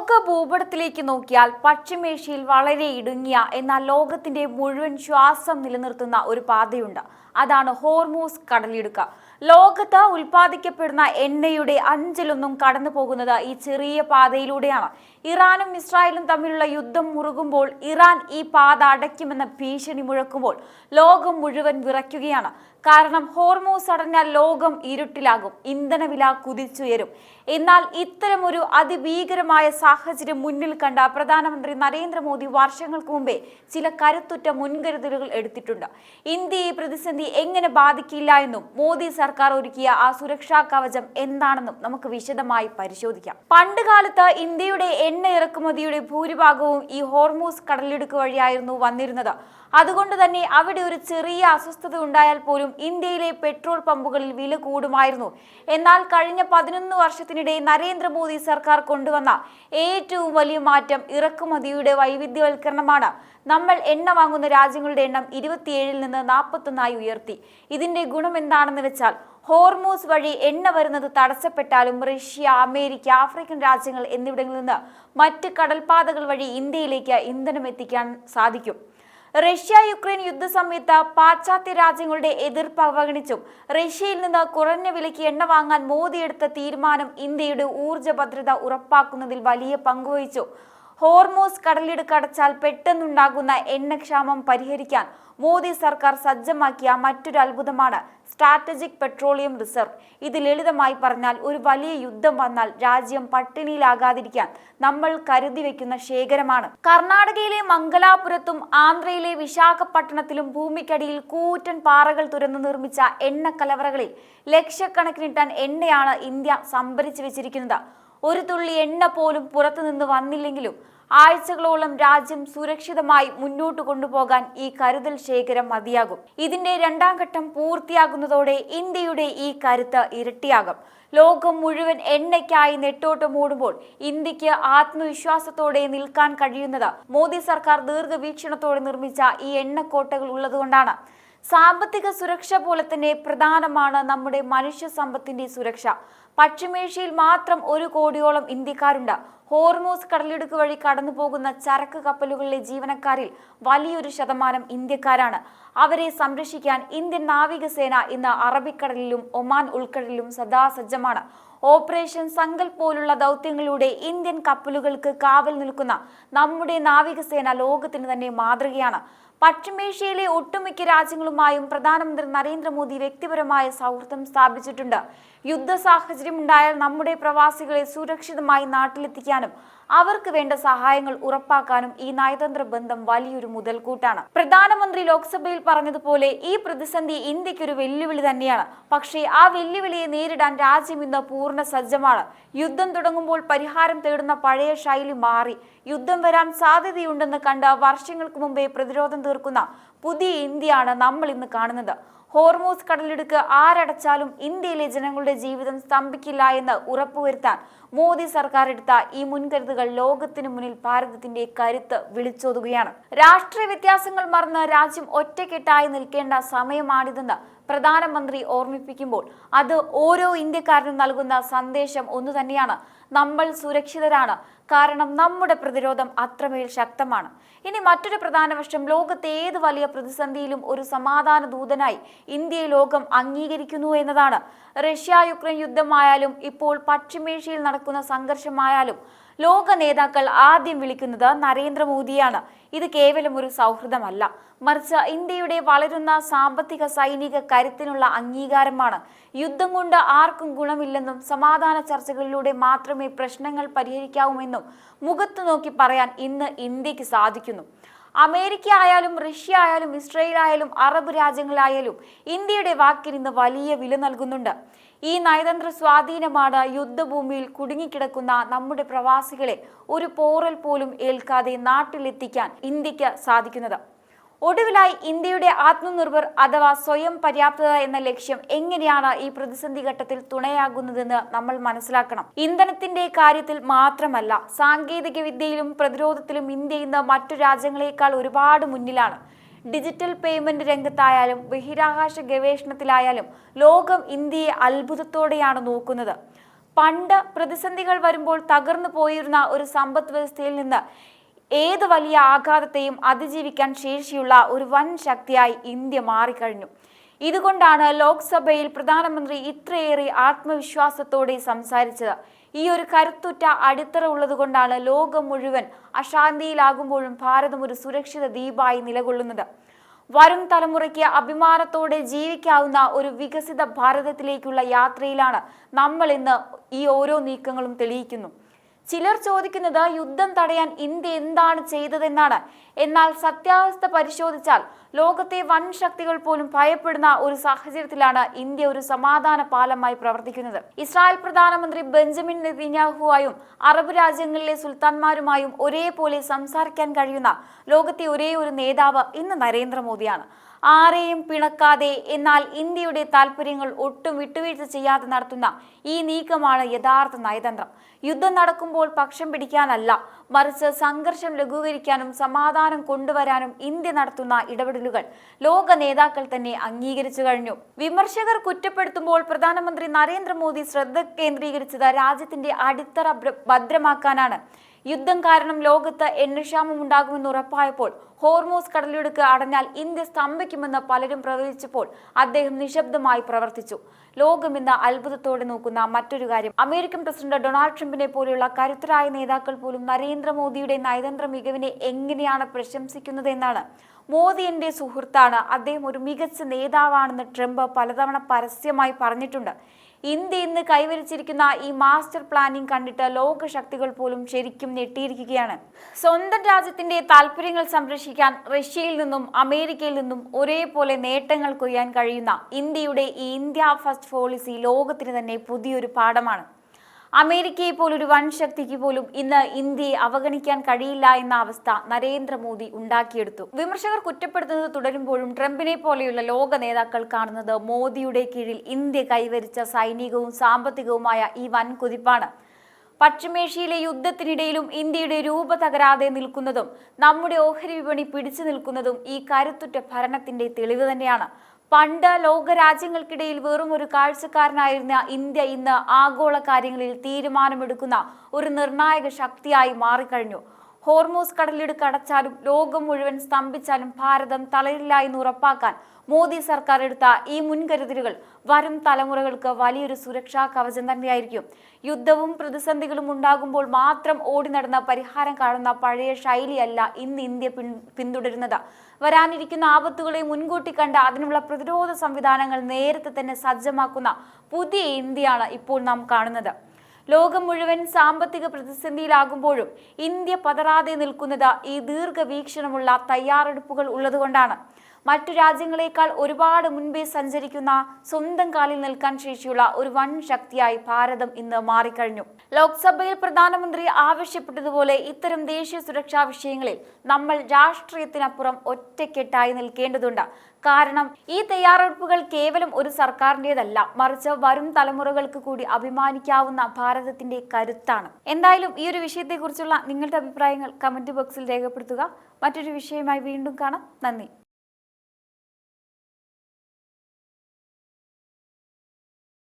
ലോക ഭൂപടത്തിലേക്ക് നോക്കിയാൽ പശ്ചിമേഷ്യയിൽ വളരെ ഇടുങ്ങിയ എന്നാൽ ലോകത്തിന്റെ മുഴുവൻ ശ്വാസം നിലനിർത്തുന്ന ഒരു പാതയുണ്ട്. അതാണ് ഹോർമൂസ് കടലിടുക്ക്. ലോകത്ത് ഉൽപ്പാദിക്കപ്പെടുന്ന എണ്ണയുടെ അഞ്ചിലൊന്നും കടന്നു പോകുന്നത് ഈ ചെറിയ പാതയിലൂടെയാണ്. ഇറാനും ഇസ്രായേലും തമ്മിലുള്ള യുദ്ധം മുറുകുമ്പോൾ ഇറാൻ ഈ പാത അടയ്ക്കുമെന്ന ഭീഷണി മുഴക്കുമ്പോൾ ലോകം മുഴുവൻ വിറയ്ക്കുകയാണ്. കാരണം ഹോർമൂസ് അടഞ്ഞാൽ ലോകം ഇരുട്ടിലാകും, ഇന്ധനവില കുതിച്ചുയരും. എന്നാൽ ഇത്തരമൊരു അതിഭീകരമായ സാഹചര്യം മുന്നിൽ കണ്ട പ്രധാനമന്ത്രി നരേന്ദ്രമോദി വർഷങ്ങൾക്ക് മുമ്പേ ചില കരുത്തുറ്റ മുൻകരുതലുകൾ എടുത്തിട്ടുണ്ട്. ഇന്ത്യ ഈ പ്രതിസന്ധി എങ്ങനെ ബാധിക്കില്ല എന്നും മോദി സർക്കാർ ഒരുക്കിയ ആ സുരക്ഷാ കവചം എന്താണെന്നും നമുക്ക് വിശദമായി പരിശോധിക്കാം. പണ്ട് കാലത്ത് ഇന്ത്യയുടെ എണ്ണ ഇറക്കുമതിയുടെ ഭൂരിഭാഗവും ഈ ഹോർമൂസ് കടലിടുക്ക് വഴിയായിരുന്നു വന്നിരുന്നത്. അതുകൊണ്ട് തന്നെ അവിടെ ഒരു ചെറിയ അസ്വസ്ഥത ഉണ്ടായാൽ പോലും ഇന്ത്യയിലെ പെട്രോൾ പമ്പുകളിൽ വില കൂടുമായിരുന്നു. എന്നാൽ കഴിഞ്ഞ 11 വർഷത്തിനിടെ നരേന്ദ്രമോദി സർക്കാർ കൊണ്ടുവന്ന ഏറ്റവും വലിയ മാറ്റം ഇറക്കുമതിയുടെ വൈവിധ്യവൽക്കരണമാണ്. നമ്മൾ എണ്ണ വാങ്ങുന്ന രാജ്യങ്ങളുടെ എണ്ണം 27 നിന്ന് 41 ഉയർത്തി. ഇതിന്റെ ഗുണം എന്താണെന്ന് വെച്ചാൽ ഹോർമൂസ് വഴി എണ്ണ വരുന്നത് തടസ്സപ്പെട്ടാലും റഷ്യ, അമേരിക്ക, ആഫ്രിക്കൻ രാജ്യങ്ങൾ എന്നിവിടങ്ങളിൽ നിന്ന് മറ്റ് കടൽപാതകൾ വഴി ഇന്ത്യയിലേക്ക് ഇന്ധനം എത്തിക്കാൻ സാധിക്കും. റഷ്യ യുക്രൈൻ യുദ്ധസമയത്ത് പാശ്ചാത്യ രാജ്യങ്ങളുടെ എതിർപ്പ് അവഗണിച്ചും റഷ്യയിൽ നിന്ന് കുറഞ്ഞ വിലയ്ക്ക് എണ്ണ വാങ്ങാൻ മോദി എടുത്ത തീരുമാനം ഇന്ത്യയുടെ ഊർജ്ജ ഭദ്രത ഉറപ്പാക്കുന്നതിൽ വലിയ പങ്കുവഹിച്ചു. ഹോർമൂസ് കടലിടുക്ക് അടച്ചാൽ പെട്ടെന്നുണ്ടാകുന്ന എണ്ണക്ഷാമം പരിഹരിക്കാൻ മോദി സർക്കാർ സജ്ജമാക്കിയ മറ്റൊരു അത്ഭുതമാണ് സ്ട്രാറ്റജിക് പെട്രോളിയം റിസർവ്. ഇത് ലളിതമായി പറഞ്ഞാൽ ഒരു വലിയ യുദ്ധം വന്നാൽ രാജ്യം പട്ടിണിയിലാകാതിരിക്കാൻ നമ്മൾ കരുതി വെക്കുന്ന ശേഖരമാണ്. കർണാടകയിലെ മംഗലാപുരത്തും ആന്ധ്രയിലെ വിശാഖപട്ടണത്തിലും ഭൂമിക്കടിയിൽ കൂറ്റൻ പാറകൾ തുരന്ന് നിർമ്മിച്ച എണ്ണ കലവറകളിൽ ലക്ഷക്കണക്കിന് ടൺ എണ്ണയാണ് ഇന്ത്യ സംഭരിച്ചു വെച്ചിരിക്കുന്നത്. ഒരു തുള്ളി എണ്ണ പോലും പുറത്തുനിന്ന് വന്നില്ലെങ്കിലും ആഴ്ചകളോളം രാജ്യം സുരക്ഷിതമായി മുന്നോട്ട് കൊണ്ടുപോകാൻ ഈ കരുതൽ ശേഖരം മതിയാകും. ഇതിന്റെ 2ാം ഘട്ടം പൂർത്തിയാകുന്നതോടെ ഇന്ത്യയുടെ ഈ കരുത്ത് ഇരട്ടിയാകും. ലോകം മുഴുവൻ എണ്ണയ്ക്കായി നെട്ടോട്ടമോടുമ്പോൾ ഇന്ത്യക്ക് ആത്മവിശ്വാസത്തോടെ നിൽക്കാൻ കഴിയുന്നത് മോദി സർക്കാർ ദീർഘവീക്ഷണത്തോടെ നിർമ്മിച്ച ഈ എണ്ണക്കോട്ടകൾ ഉള്ളതുകൊണ്ടാണ്. സാമ്പത്തിക സുരക്ഷ പോലെ തന്നെ പ്രധാനമാണ് നമ്മുടെ മനുഷ്യ സമ്പത്തിന്റെ സുരക്ഷ. പശ്ചിമേഷ്യയിൽ മാത്രം 1 കോടിയോളം ഇന്ത്യക്കാരുണ്ട്. ഹോർമൂസ് കടലിടുക്ക് വഴി കടന്നു പോകുന്ന ചരക്ക് കപ്പലുകളിലെ ജീവനക്കാരിൽ വലിയൊരു ശതമാനം ഇന്ത്യക്കാരാണ്. അവരെ സംരക്ഷിക്കാൻ ഇന്ത്യൻ നാവികസേന ഇന്ന് അറബിക്കടലിലും ഒമാൻ ഉൾക്കടലിലും സദാസജ്ജമാണ്. ഓപ്പറേഷൻ സങ്കൽപ് പോലുള്ള ദൗത്യങ്ങളിലൂടെ ഇന്ത്യൻ കപ്പലുകൾക്ക് കാവൽ നിൽക്കുന്ന നമ്മുടെ നാവികസേന ലോകത്തിന് തന്നെ മാതൃകയാണ്. പശ്ചിമേഷ്യയിലെ ഒട്ടുമിക്ക രാജ്യങ്ങളുമായും പ്രധാനമന്ത്രി നരേന്ദ്രമോദി വ്യക്തിപരമായ സൗഹൃദം സ്ഥാപിച്ചിട്ടുണ്ട്. യുദ്ധ സാഹചര്യം ഉണ്ടായാൽ നമ്മുടെ പ്രവാസികളെ സുരക്ഷിതമായി നാട്ടിലെത്തിക്കാനും അവർക്ക് വേണ്ട സഹായങ്ങൾ ഉറപ്പാക്കാനും ഈ നയതന്ത്ര ബന്ധം വലിയൊരു മുതൽക്കൂട്ടാണ്. പ്രധാനമന്ത്രി ലോക്സഭയിൽ പറഞ്ഞതുപോലെ ഈ പ്രതിസന്ധി ഇന്ത്യക്കൊരു വെല്ലുവിളി തന്നെയാണ്. പക്ഷേ ആ വെല്ലുവിളിയെ നേരിടാൻ രാജ്യം ഇന്ന് പൂർണ്ണ സജ്ജമാണ്. യുദ്ധം തുടങ്ങുമ്പോൾ പരിഹാരം തേടുന്ന പഴയ ശൈലി മാറി. യുദ്ധം വരാൻ സാധ്യതയുണ്ടെന്ന് കണ്ട വർഷങ്ങൾക്ക് മുമ്പേ പ്രതിരോധം തീർക്കുന്ന പുതിയ ഇന്ത്യയാണ് നമ്മൾ ഇന്ന് കാണുന്നത്. ഹോർമൂസ് കടലിടുക്ക് ആരടച്ചാലും ഇന്ത്യയിലെ ജനങ്ങളുടെ ജീവിതം സ്തംഭിക്കില്ല എന്ന് ഉറപ്പുവരുത്താൻ മോദി സർക്കാർ എടുത്ത ഈ മുൻകരുതലുകൾ ലോകത്തിന് മുന്നിൽ ഭാരതത്തിന്റെ കരുത്ത് വിളിച്ചോതുകയാണ്. രാഷ്ട്രീയ വ്യത്യാസങ്ങൾ മറന്ന് രാജ്യം ഒറ്റക്കെട്ടായി നിൽക്കേണ്ട സമയമാണിതെന്ന് പ്രധാനമന്ത്രി ഓർമ്മിപ്പിക്കുമ്പോൾ അത് ഓരോ ഇന്ത്യക്കാരനും നൽകുന്ന സന്ദേശം ഒന്നു തന്നെയാണ്: നമ്മൾ സുരക്ഷിതരാണ്, കാരണം നമ്മുടെ പ്രതിരോധം അത്രമേൽ ശക്തമാണ്. ഇനി മറ്റൊരു പ്രധാന വശം, ലോകത്തെ ഏത് വലിയ പ്രതിസന്ധിയിലും ഒരു സമാധാന ദൂതനായി ഇന്ത്യയെ ലോകം അംഗീകരിക്കുന്നു എന്നതാണ്. റഷ്യ യുക്രൈൻ യുദ്ധമായാലും ഇപ്പോൾ പശ്ചിമേഷ്യയിൽ നടക്കുന്ന സംഘർഷമായാലും ലോക നേതാക്കൾ ആദ്യം വിളിക്കുന്നത് നരേന്ദ്രമോദിയാണ്. ഇത് കേവലം ഒരു സൗഹൃദമല്ല, മറിച്ച് ഇന്ത്യയുടെ വളരുന്ന സാമ്പത്തിക സൈനിക കരുത്തിനുള്ള അംഗീകാരമാണ്. യുദ്ധം കൊണ്ട് ആർക്കും ഗുണമില്ലെന്നും സമാധാന ചർച്ചകളിലൂടെ മാത്രമേ പ്രശ്നങ്ങൾ പരിഹരിക്കാവൂമെന്നും മുഖത്ത് നോക്കി പറയാൻ ഇന്ന് ഇന്ത്യക്ക് സാധിക്കുന്നു. അമേരിക്ക ആയാലും റഷ്യ ആയാലും ഇസ്രായേൽ ആയാലും അറബ് രാജ്യങ്ങളായാലും ഇന്ത്യയുടെ വാക്കിന് ഇന്ന് വലിയ വില നൽകുന്നുണ്ട്. ഈ നയതന്ത്ര സ്വാധീനമാണ് യുദ്ധഭൂമിയിൽ കുടുങ്ങിക്കിടക്കുന്ന നമ്മുടെ പ്രവാസികളെ ഒരു പോറൽ പോലും ഏൽക്കാതെ നാട്ടിലെത്തിക്കാൻ ഇന്ത്യക്ക് സാധിക്കുന്നത്. ഒടുവിലായി ഇന്ത്യയുടെ ആത്മനിർഭർ അഥവാ സ്വയം പര്യാപ്തത എന്ന ലക്ഷ്യം എങ്ങനെയാണ് ഈ പ്രതിസന്ധി ഘട്ടത്തിൽ തുണയാകുന്നതെന്ന് നമ്മൾ മനസ്സിലാക്കണം. ഇന്ധനത്തിന്റെ കാര്യത്തിൽ മാത്രമല്ല, സാങ്കേതിക വിദ്യയിലും പ്രതിരോധത്തിലും ഇന്ത്യ ഇന്ന് മറ്റു രാജ്യങ്ങളെക്കാൾ ഒരുപാട് മുന്നിലാണ്. ഡിജിറ്റൽ പേയ്മെന്റ് രംഗത്തായാലും ബഹിരാകാശ ഗവേഷണത്തിലായാലും ലോകം ഇന്ത്യയെ അത്ഭുതത്തോടെയാണ് നോക്കുന്നത്. പണ്ട് പ്രതിസന്ധികൾ വരുമ്പോൾ തകർന്നു പോയിരുന്ന ഒരു സമ്പദ് വ്യവസ്ഥയിൽ നിന്ന് ഏത് വലിയ ആഘാതത്തെയും അതിജീവിക്കാൻ ശേഷിയുള്ള ഒരു വൻ ശക്തിയായി ഇന്ത്യ മാറിക്കഴിഞ്ഞു. ഇതുകൊണ്ടാണ് ലോക്സഭയിൽ പ്രധാനമന്ത്രി ഇത്രയേറെ ആത്മവിശ്വാസത്തോടെ സംസാരിച്ചത്. ഈ ഒരു കരുത്തുറ്റ അടിത്തറ ഉള്ളതുകൊണ്ടാണ് ലോകം മുഴുവൻ അശാന്തിയിലാകുമ്പോഴും ഭാരതം ഒരു സുരക്ഷിത ദ്വീപായി നിലകൊള്ളുന്നത്. വരും തലമുറയ്ക്ക് അഭിമാനത്തോടെ ജീവിക്കാവുന്ന ഒരു വികസിത ഭാരതത്തിലേക്കുള്ള യാത്രയിലാണ് നമ്മൾ ഇന്ന്. ഈ ഓരോ നീക്കങ്ങളും തെളിയിക്കുന്നു. ചിലർ ചോദിക്കുന്നത് യുദ്ധം തടയാൻ ഇന്ത്യ എന്താണ് ചെയ്തതെന്നാണ്. എന്നാൽ സത്യാവസ്ഥ പരിശോധിച്ചാൽ ലോകത്തെ വൻ ശക്തികൾ പോലും ഭയപ്പെടുന്ന ഒരു സാഹചര്യത്തിലാണ് ഇന്ത്യ ഒരു സമാധാന പാലമായി പ്രവർത്തിക്കുന്നത്. ഇസ്രായേൽ പ്രധാനമന്ത്രി ബെഞ്ചമിൻ നെതന്യാഹുവായും അറബ് രാജ്യങ്ങളിലെ സുൽത്താൻമാരുമായും ഒരേപോലെ സംസാരിക്കാൻ കഴിയുന്ന ലോകത്തെ ഒരേ ഒരു നേതാവ് ഇന്ന് നരേന്ദ്രമോദിയാണ്. ആരെയും പിണക്കാതെ എന്നാൽ ഇന്ത്യയുടെ താല്പര്യങ്ങൾ ഒട്ടും വിട്ടുവീഴ്ച ചെയ്യാതെ നടത്തുന്ന ഈ നീക്കമാണ് യഥാർത്ഥ നയതന്ത്രം. യുദ്ധം നടക്കുമ്പോൾ പക്ഷം പിടിക്കാനല്ല, മറിച്ച് സംഘർഷം ലഘൂകരിക്കാനും സമാധാനം കൊണ്ടുവരാനും ഇന്ത്യ നടത്തുന്ന ഇടപെടലുകൾ ലോക നേതാക്കൾ തന്നെ അംഗീകരിച്ചു കഴിഞ്ഞു. വിമർശകർ കുറ്റപ്പെടുത്തുമ്പോൾ പ്രധാനമന്ത്രി നരേന്ദ്രമോദി ശ്രദ്ധ കേന്ദ്രീകരിച്ചത് രാജ്യത്തിന്റെ അടിത്തറ ഭദ്രമാക്കാനാണ്. യുദ്ധം കാരണം ലോകത്ത് എണ്ണക്ഷാമം ഉണ്ടാകുമെന്ന് ഉറപ്പായപ്പോൾ ഹോർമൂസ് കടലിടുക്ക് അടഞ്ഞാൽ ഇന്ത്യ സ്തംഭിക്കുമെന്ന് പലരും പ്രവചിച്ചപ്പോൾ അദ്ദേഹം നിശബ്ദമായി പ്രവർത്തിച്ചു. ലോകം ഇന്ന് അത്ഭുതത്തോടെ നോക്കുന്ന മറ്റൊരു കാര്യം, അമേരിക്കൻ പ്രസിഡന്റ് ഡൊണാൾഡ് ട്രംപിനെ പോലെയുള്ള കരുത്തരായ നേതാക്കൾ പോലും നരേന്ദ്രമോദിയുടെ നയതന്ത്ര മികവിനെ എങ്ങനെയാണ് പ്രശംസിക്കുന്നത് എന്നാണ്. മോദി എന്റെ സുഹൃത്താണ്, അദ്ദേഹം ഒരു മികച്ച നേതാവാണെന്ന് ട്രംപ് പലതവണ പരസ്യമായി പറഞ്ഞിട്ടുണ്ട്. ഇന്ത്യ ഇന്ന് കൈവരിച്ചിരിക്കുന്ന ഈ മാസ്റ്റർ പ്ലാനിംഗ് കണ്ടിട്ട് ലോക ശക്തികൾ പോലും ശരിക്കും ഞെട്ടിയിരിക്കുകയാണ്. സ്വന്തം രാജ്യത്തിന്റെ താല്പര്യങ്ങൾ സംരക്ഷിക്കാൻ റഷ്യയിൽ നിന്നും അമേരിക്കയിൽ നിന്നും ഒരേപോലെ നേട്ടങ്ങൾ കൊയ്യാൻ കഴിയുന്ന ഇന്ത്യയുടെ ഈ ഇന്ത്യ ഫസ്റ്റ് പോളിസി ലോകത്തിന് തന്നെ പുതിയൊരു പാഠമാണ്. അമേരിക്കയെ പോലൊരു വൻ ശക്തിക്ക് പോലും ഇന്ന് ഇന്ത്യയെ അവഗണിക്കാൻ കഴിയില്ല എന്ന അവസ്ഥ നരേന്ദ്രമോദി ഉണ്ടാക്കിയെടുത്തു. വിമർശകർ കുറ്റപ്പെടുത്തുന്നത് തുടരുമ്പോഴും ട്രംപിനെ പോലെയുള്ള ലോക നേതാക്കൾ കാണുന്നത് മോദിയുടെ കീഴിൽ ഇന്ത്യ കൈവരിച്ച സൈനികവും സാമ്പത്തികവുമായ ഈ വൻ കുതിപ്പാണ്. പശ്ചിമേഷ്യയിലെ യുദ്ധത്തിനിടയിലും ഇന്ത്യയുടെ രൂപ തകരാതെ നിൽക്കുന്നതും നമ്മുടെ ഓഹരി വിപണി പിടിച്ചു നിൽക്കുന്നതും ഈ കരുത്തുറ്റ ഭരണത്തിന്റെ തെളിവ് തന്നെയാണ്. പണ്ട് ലോകരാജ്യങ്ങൾക്കിടയിൽ വെറും ഒരു കാഴ്ചക്കാരനായിരുന്ന ഇന്ത്യ ഇന്ന് ആഗോള കാര്യങ്ങളിൽ തീരുമാനമെടുക്കുന്ന ഒരു നിർണായക ശക്തിയായി മാറിക്കഴിഞ്ഞു. ഹോർമൂസ് കടലിടുക്ക് അടച്ചാലും ലോകം മുഴുവൻ സ്തംഭിച്ചാലും ഭാരതം തളരില്ല എന്ന് ഉറപ്പാക്കാൻ മോദി സർക്കാർ എടുത്ത ഈ മുൻകരുതലുകൾ വരും തലമുറകൾക്ക് വലിയൊരു സുരക്ഷാ കവചം തന്നെയായിരിക്കും. യുദ്ധവും പ്രതിസന്ധികളും ഉണ്ടാകുമ്പോൾ മാത്രം ഓടി നടന്ന പരിഹാരം കാണുന്ന പഴയ ശൈലിയല്ല ഇന്ന് ഇന്ത്യ പിന്തുടരുന്നത്. വരാനിരിക്കുന്ന ആപത്തുകളെ മുൻകൂട്ടി കണ്ട് അതിനുള്ള പ്രതിരോധ സംവിധാനങ്ങൾ നേരത്തെ തന്നെ സജ്ജമാക്കുന്ന പുതിയ ഇന്ത്യയാണ് ഇപ്പോൾ നാം കാണുന്നത്. ലോകം മുഴുവൻ സാമ്പത്തിക പ്രതിസന്ധിയിലാകുമ്പോഴും ഇന്ത്യ പതറാതെ നിൽക്കുന്നത് ഈ ദീർഘവീക്ഷണമുള്ള തയ്യാറെടുപ്പുകൾ ഉള്ളതുകൊണ്ടാണ്. മറ്റു രാജ്യങ്ങളെക്കാൾ ഒരുപാട് മുൻപേ സഞ്ചരിക്കുന്ന, സ്വന്തം കാലിൽ നിൽക്കാൻ ശേഷിയുള്ള ഒരു വൻ ശക്തിയായി ഭാരതം ഇന്ന് മാറിക്കഴിഞ്ഞു. ലോക്സഭയിൽ പ്രധാനമന്ത്രി ആവശ്യപ്പെട്ടതുപോലെ ഇത്തരം ദേശീയ സുരക്ഷാ വിഷയങ്ങളിൽ നമ്മൾ രാഷ്ട്രീയത്തിനപ്പുറം ഒറ്റക്കെട്ടായി നിൽക്കേണ്ടതുണ്ട്. കാരണം ഈ തയ്യാറെടുപ്പുകൾ കേവലം ഒരു സർക്കാരിൻ്റെതല്ല, മറിച്ച് വരും തലമുറകൾക്ക് കൂടി അഭിമാനിക്കാവുന്ന ഭാരതത്തിന്റെ കരുത്താണ്. എന്തായാലും ഈ ഒരു വിഷയത്തെക്കുറിച്ചുള്ള നിങ്ങളുടെ അഭിപ്രായങ്ങൾ കമന്റ് ബോക്സിൽ രേഖപ്പെടുത്തുക. മറ്റൊരു വിഷയമായി വീണ്ടും കാണാം. നന്ദി.